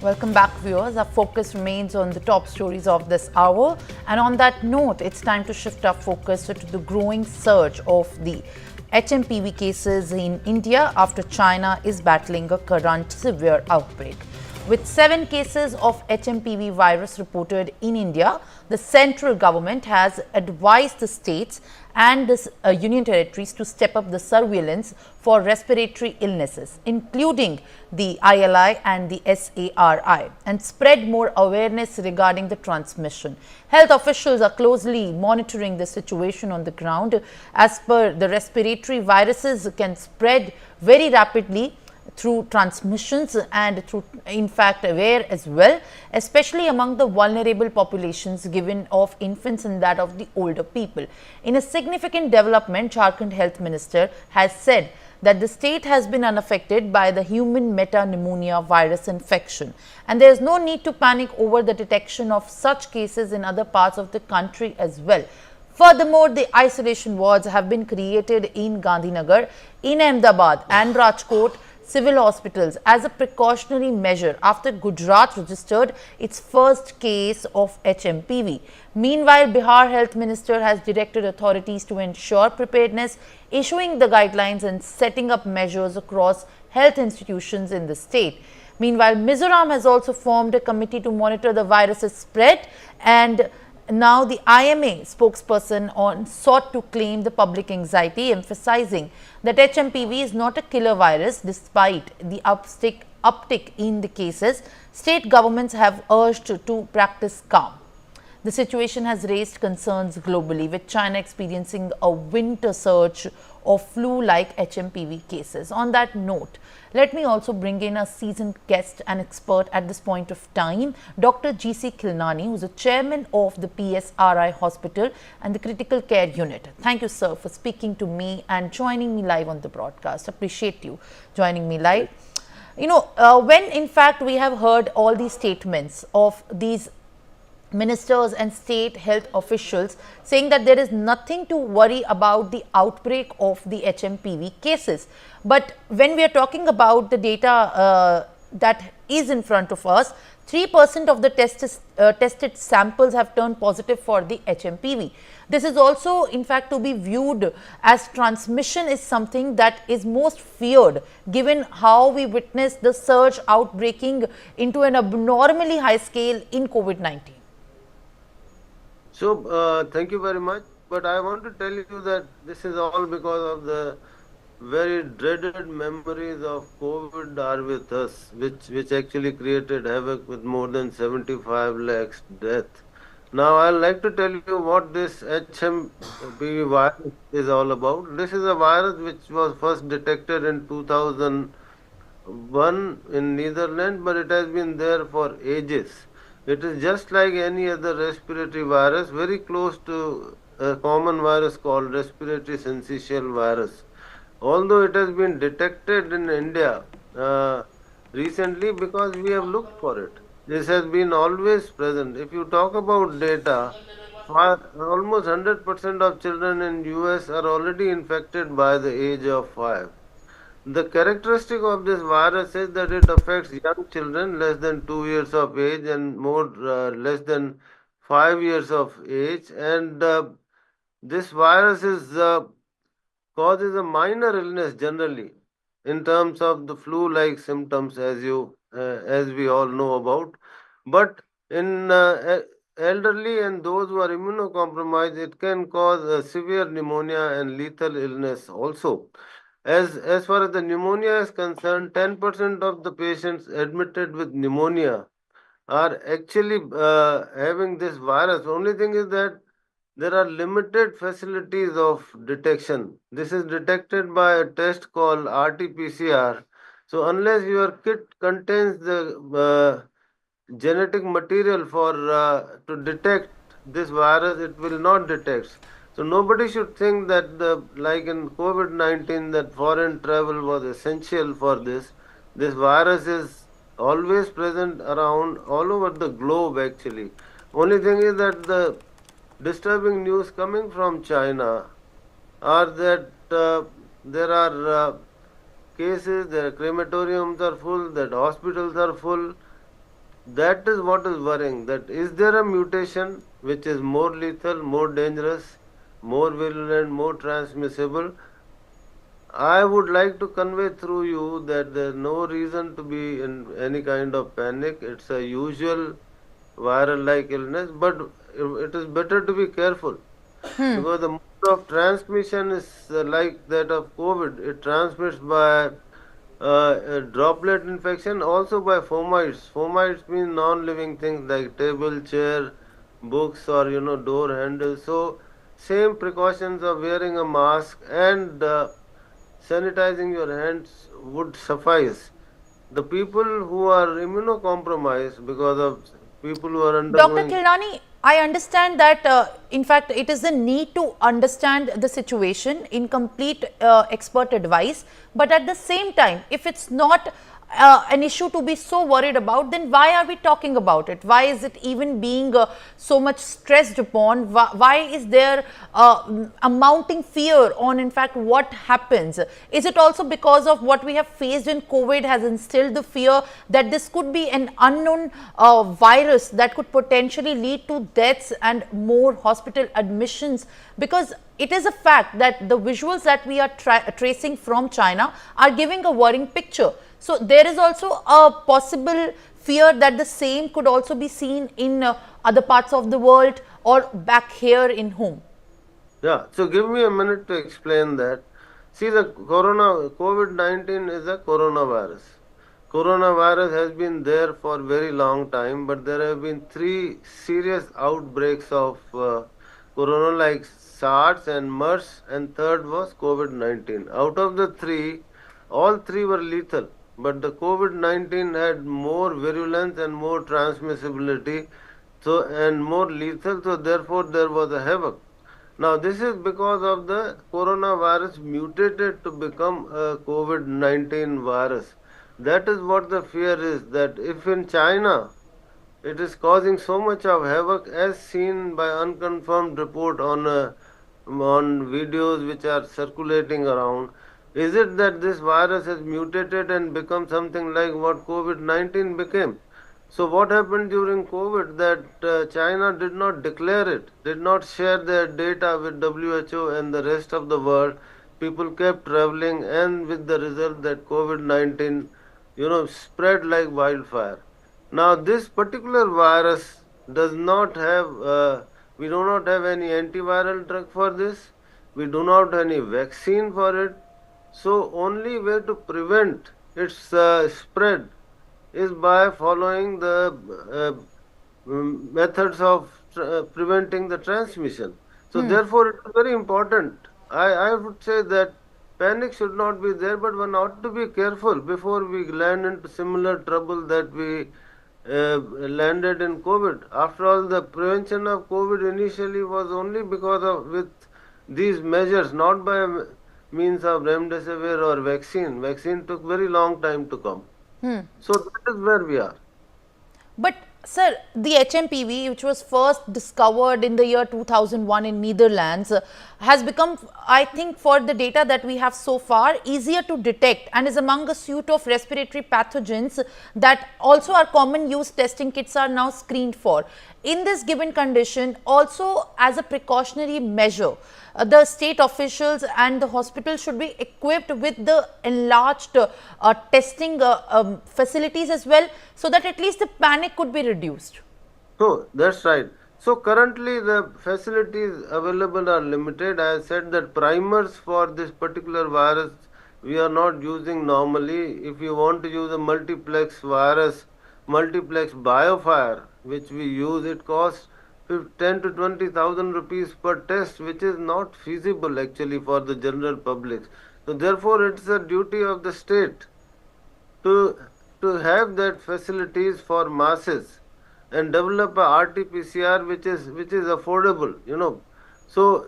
Welcome back, viewers. Our focus remains on the top stories of this hour. And on that note, it's time to shift our focus to the growing surge of the HMPV cases in India after China is battling a current severe outbreak. With 7 cases of HMPV virus reported in India, the central government has advised the states and the union territories to step up the surveillance for respiratory illnesses, including the ILI and the SARI, and spread more awareness regarding the transmission. Health officials are closely monitoring the situation on the ground. As per the respiratory viruses can spread very rapidly through transmissions and through, in fact, air as well, especially among the vulnerable populations given of infants and that of the older people. In a significant development, Jharkhand Health Minister has said that the state has been unaffected by the human metapneumovirus infection, and there is no need to panic over the detection of such cases in other parts of the country as well. Furthermore, the isolation wards have been created in Gandhinagar, in Ahmedabad and Rajkot civil hospitals as a precautionary measure after Gujarat registered its first case of HMPV. Meanwhile, Bihar Health Minister has directed authorities to ensure preparedness, issuing the guidelines and setting up measures across health institutions in the state. Meanwhile, Mizoram has also formed a committee to monitor the virus's spread, and now the IMA spokesperson sought to claim the public anxiety, emphasizing that HMPV is not a killer virus. Despite the uptick in the cases, state governments have urged to practice calm. The situation has raised concerns globally, with China experiencing a winter surge of flu-like HMPV cases. On that note, let me also bring in a seasoned guest and expert at this point of time, Dr. GC Khilnani, who is the chairman of the PSRI hospital and the critical care unit. Thank you, sir, for speaking to me and joining me live on the broadcast. Appreciate you joining me live. When in fact we have heard all these statements of these ministers and state health officials saying that there is nothing to worry about the outbreak of the HMPV cases. But when we are talking about the data that is in front of us, 3% of the tested samples have turned positive for the HMPV. This is also in fact to be viewed as transmission is something that is most feared, given how we witnessed the surge outbreaking into an abnormally high scale in COVID-19. So, thank you very much. But I want to tell you that this is all because of the very dreaded memories of COVID are with us, which actually created havoc with more than 75 lakhs death. Now, I'd like to tell you what this HMPV virus is all about. This is a virus which was first detected in 2001 in Netherlands, but it has been there for ages. It is just like any other respiratory virus, very close to a common virus called respiratory syncytial virus. Although it has been detected in India recently because we have looked for it. This has been always present. If you talk about data, almost 100% of children in US are already infected by the age of 5. The characteristic of this virus is that it affects young children less than 2 years of age and more less than 5 years of age, and this virus causes a minor illness generally in terms of the flu-like symptoms, as we all know about. But in elderly and those who are immunocompromised, it can cause a severe pneumonia and lethal illness also. As far as the pneumonia is concerned, 10% of the patients admitted with pneumonia are actually having this virus. Only thing is that there are limited facilities of detection. This is detected by a test called RT-PCR. So unless your kit contains the genetic material for to detect this virus, it will not detect. So nobody should think that like in COVID-19 that foreign travel was essential for this. This virus is always present around all over the globe actually. Only thing is that the disturbing news coming from China are that there are cases, their crematoriums are full, that hospitals are full, That is what is worrying. That is there a mutation which is more lethal, more dangerous, more virulent, more transmissible? I would like to convey through you that there is no reason to be in any kind of panic. It's a usual viral-like illness, but it is better to be careful because the mode of transmission is like that of COVID. It transmits by a droplet infection, also by fomites. Fomites mean non-living things like table, chair, books, or door handles. So same precautions of wearing a mask and sanitizing your hands would suffice. The people who are immunocompromised because of people who are Dr. undergoing. Khilnani, I understand that in fact it is the need to understand the situation in complete expert advice, but at the same time, if it's not an issue to be so worried about, then why are we talking about it? Why is it even being so much stressed upon? Why is there a mounting fear on in fact what happens? Is it also because of what we have faced in COVID has instilled the fear that this could be an unknown virus that could potentially lead to deaths and more hospital admissions? Because it is a fact that the visuals that we are tracing from China are giving a worrying picture. So there is also a possible fear that the same could also be seen in other parts of the world or back here in home. Yeah, so give me a minute to explain that. See, the COVID-19 is a coronavirus. Coronavirus has been there for a very long time, but there have been three serious outbreaks of corona like SARS and MERS, and third was COVID-19. Out of the three, all three were lethal, but the COVID-19 had more virulence and more transmissibility, so and more lethal, so therefore there was a havoc. Now, this is because of the coronavirus mutated to become a COVID-19 virus. That is what the fear is, that if in China it is causing so much of havoc as seen by unconfirmed report on videos which are circulating around, is it that this virus has mutated and become something like what COVID-19 became? So what happened during COVID that China did not declare it, did not share their data with WHO and the rest of the world. People kept traveling, and with the result that COVID-19, spread like wildfire. Now this particular virus does not have, we do not have any antiviral drug for this. We do not have any vaccine for it. So only way to prevent its spread is by following the methods of preventing the transmission. So therefore it is very important. I would say that panic should not be there, but one ought to be careful before we land into similar trouble that we landed in COVID. After all, the prevention of COVID initially was only because of with these measures, not by means of remdesivir or vaccine. Vaccine took very long time to come. So that is where we are. But sir, the HMPV, which was first discovered in the year 2001 in Netherlands, has become, I think, for the data that we have so far, easier to detect and is among a suite of respiratory pathogens that also our common use testing kits are now screened for. In this given condition, also as a precautionary measure, the state officials and the hospital should be equipped with the enlarged testing facilities as well, so that at least the panic could be reduced. So that's right. So currently the facilities available are limited. I said that primers for this particular virus we are not using normally. If you want to use a multiplex virus, multiplex biofire, which we use, it costs 10 to 20,000 rupees per test, which is not feasible actually for the general public. So therefore it's a duty of the state to have that facilities for masses and develop a RT-PCR which is affordable, So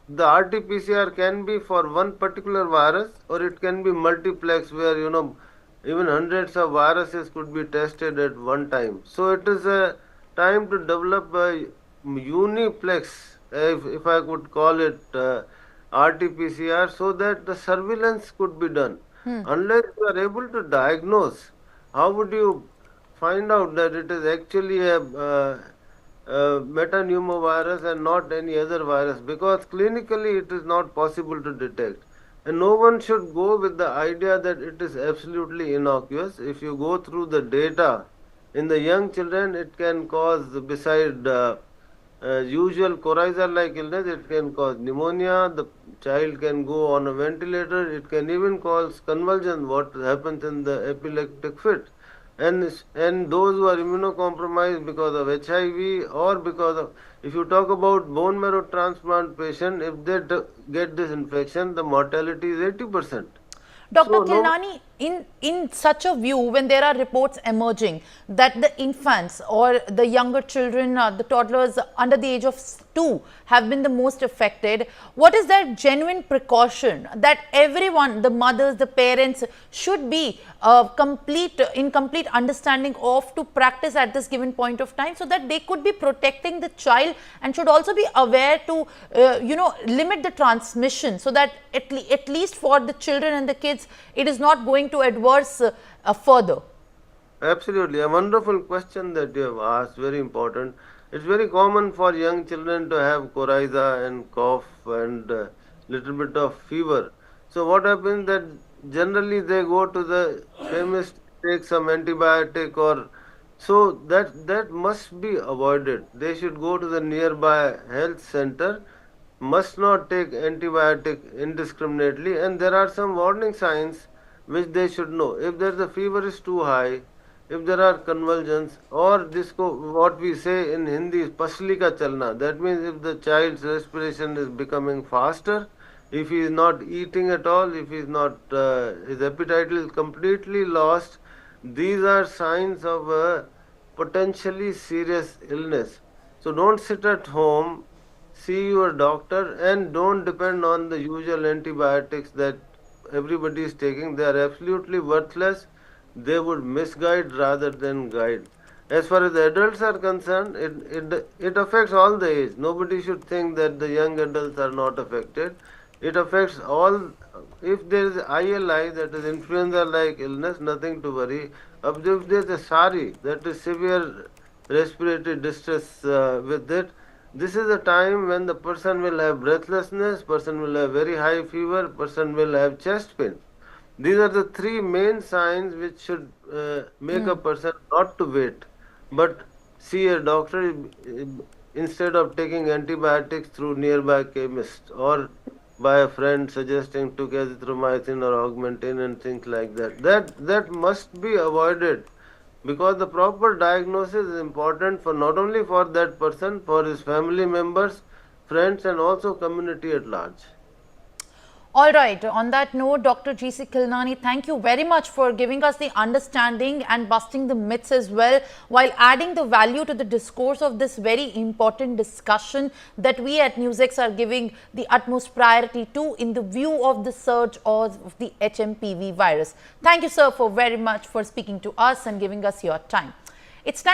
the RT-PCR can be for one particular virus, or it can be multiplex where even hundreds of viruses could be tested at one time. So it is a time to develop a uniplex, if I could call it RT-PCR, so that the surveillance could be done. Unless you are able to diagnose, how would you find out that it is actually a metapneumovirus and not any other virus, because clinically it is not possible to detect. And no one should go with the idea that it is absolutely innocuous. If you go through the data, in the young children it can cause, beside usual coryza-like illness, it can cause pneumonia, the child can go on a ventilator, it can even cause convulsion, what happens in the epileptic fit. And those who are immunocompromised because of HIV, or because of, if you talk about bone marrow transplant patient, if they get this infection, the mortality is 80%. Dr. So no. Khilnani, in such a view, when there are reports emerging that the infants or the younger children, the toddlers under the age of 2 have been the most affected, what is that genuine precaution that everyone, the mothers, the parents, should be in complete understanding of to practice at this given point of time, so that they could be protecting the child, and should also be aware to limit the transmission, so that at least for the children and the kids it is not going to adverse further? Absolutely, a wonderful question that you have asked, very important. It's very common for young children to have coryza and cough and little bit of fever. So what happens that generally they go to the chemist, take some antibiotic, or so that must be avoided. They should go to the nearby health center, must not take antibiotic indiscriminately, and there are some warning signs which they should know. If the fever is too high, if there are convulsions, or what we say in Hindi is pasli ka chalna, that means if the child's respiration is becoming faster, if he is not eating at all, if he is not, his appetite is completely lost, these are signs of a potentially serious illness. So don't sit at home, see your doctor, and don't depend on the usual antibiotics that everybody is taking. They are absolutely worthless. They would misguide rather than guide. As far as the adults are concerned, it affects all the age. Nobody should think that the young adults are not affected. It affects all. If there is ILI, that is influenza-like illness, nothing to worry. If there is a SARI, that is severe respiratory distress with it, this is a time when the person will have breathlessness, person will have very high fever, person will have chest pain. These are the three main signs which should make a person not to wait, but see a doctor instead of taking antibiotics through nearby chemist, or by a friend suggesting took azithromycin or augmentin and things like that. That must be avoided, because the proper diagnosis is important for not only for that person, for his family members, friends, and also community at large. All right. On that note, Dr. GC Khilnani, thank you very much for giving us the understanding and busting the myths as well, while adding the value to the discourse of this very important discussion that we at NewsX are giving the utmost priority to in the view of the surge of the HMPV virus. Thank you, sir, for very much for speaking to us and giving us your time. It's time